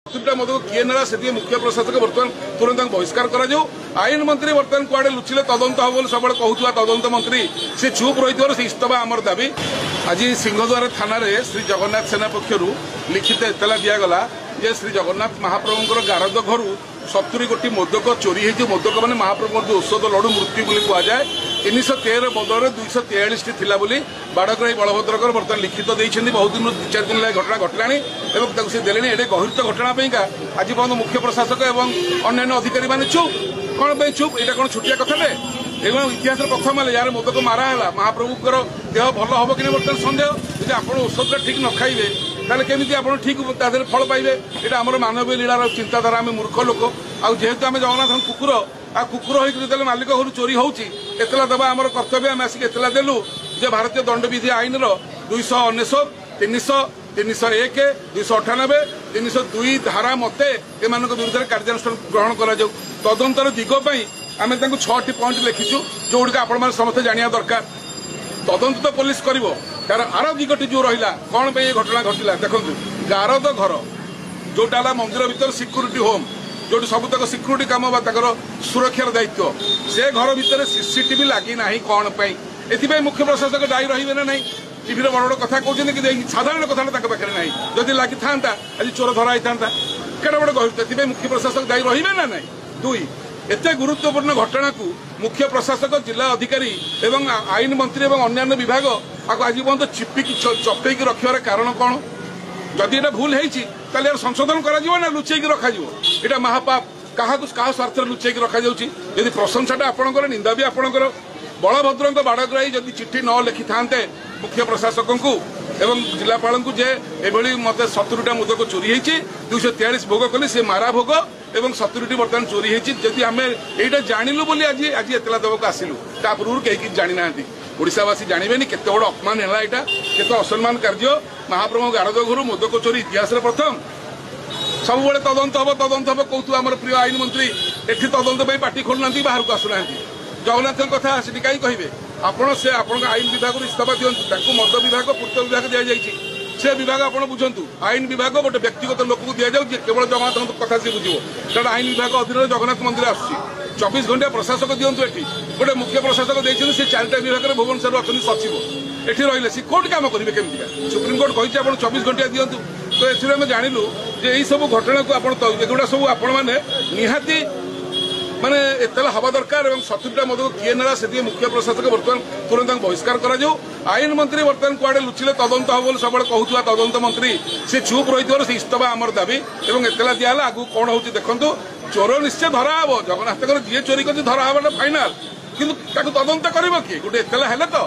मदक किए ना से मुख्य प्रशासक बर्तमान तुरंत बहिष्कार कर आईन मंत्री बर्तमान कुआडे लुचिले तदंत हम सब कहूला तदंत मंत्री से चुप रही इस्तफा आमर दाबी। आज सिंहद्वार थाना श्री जगन्नाथ सेना पक्षर लिखित इतला दिगला जे श्री जगन्नाथ महाप्रभुंर गारद घर 70 गोटी मोदक चोरी होती मोदक मैंने महाप्रभु जो औषध लड़ू मृत्यु बोली कहुए 313 बदल 243 थिला बोली बाड़ग्राही बलभद्रकर बर्तमान लिखित देते बहुत दिन 2-4 दिन लगे घटना घटला से देले ये गहित घटना आज पर्यटन मुख्य प्रशासक और अन्य अधिकारी मैंने चुप कौन चुप यहाँ कौन छुटिया कथा इतिहास प्रथम यार मोदक माराला महाप्रभुकर देह भल हम कि बर्तमान सन्देह यदि आप औषध ठीक न खाइबे ताले केमिति आपण ठीक फल पाइबे ये आम मानवीय लीलार चिंताधारा आम मूर्ख लोक आहेतु आम जगन्नाथ कुकुर आ कुकुर होकर मालिक घर चोरी होती एतला देवा आम कर्तव्य आम आसिक एतला देलु जे भारतीय दंडविधि आईन 299 300 301 298 302 धारा मते एमान विरुद्ध कार्यानुष्ठान ग्रहण कर तदंतर दिगपाई आम 6टी पॉइंट लिखिचु जोड़ आपण समस्त जाना दरकार तदंत तो पुलिस कर तार आर दिगटी जो रहा कौन पे ये घटना घटला देखो गारद घर जोटा मंदिर भीतर सिक्यूरीटी होम जो सबतक सिक्यूरीटी कम सुरक्षार दायित्व से घर भितर सीसीटीवी लगी ना कौन पे मुख्य प्रशासक दायी रही ना नहीं टीवी बड़ बड़ कथा कहते कि साधारण कथा पाखे ना जदि लगी था आज चोर धरा था केड़े बड़े गहित मुख्य प्रशासक दायी रही ना नहीं। 2 एते गुरुत्वपूर्ण घटना को मुख्य प्रशासक जिला अधिकारी एवं आईन मंत्री और अन्य विभाग आज पर्यटन चिपिकी चपेक रखार कारण कौन जदि ये भूल है संशोधन कर लुचेक रखा यहाँ महापाप क्या स्वार्थ लुचेक रखा जदि प्रशंसाटा आपणकर निंदा भी आपणकर बलभद्र बाड़ग्राही जदि चिठी न लिखि था मुख्य प्रशासक को एवं जिलापाल को जे एभली मत 70टा मोदक चोरी होती 243 भोग कले से मारा भोग एवं 70टी बर्तमान चोरी होती जदि आम यहाँ जानलु बोली आज आज एतला देवाक आसिलु ता पूर्व कहीं जानी ना ओडावासी जानवे केते बड़ अपमान है यहाँ केते असम्मान कार्य महाप्रभु गारद घर मोदक चोरी इतिहास प्रथम सब बड़े तदंत हम कहतु आम प्रिय आईन मंत्री एठी तदंत पार्टी खोलुना बाहर को आसुना जगन्नाथ कथा से कहीं कहे आपण से आपण आईन विभाग इस्तफा दिंतु मद विभाग पूर्त विभाग दि जाइए से विभाग आप बुझंतु आईन विभाग गोटे व्यक्तिगत लोक को दि जाऊँगी केवल जगन्नाथ कथा से बुझे कारण आईन विभाग अधीन जगन्नाथ मंदिर आस 24 घंटा प्रशासक दिंतु ये गोटे मुख्य प्रशासक देखते से 4टा विभाग भुवनेश्वर अच्छे सचिव ये रही सी कोर्ट कम करेंगे केमी सुप्रीमकोर्ट कही आप 24 घंटा दिंतु तो ये जानलु ये सब घटना को आपड़ा सब आपण मैंने निहाती माने एतला हवा दरकार और 70टा मदक किए ना से मुख्य प्रशासक बर्तमान तुरंत बहिष्कार कर आईन मंत्री बर्तमान कुआडे लुचिले तदंत हम सब कहूला तदंत मंत्री से चुप रही इस्तफा आमर दाबी और एतला दिहला आगु कौन हो देखु चोर निश्चय धरा हम जगन्नाथ जी चोरी कर धरा हवा फाइनाल कि तदंत कर किए गोटे एतला है तो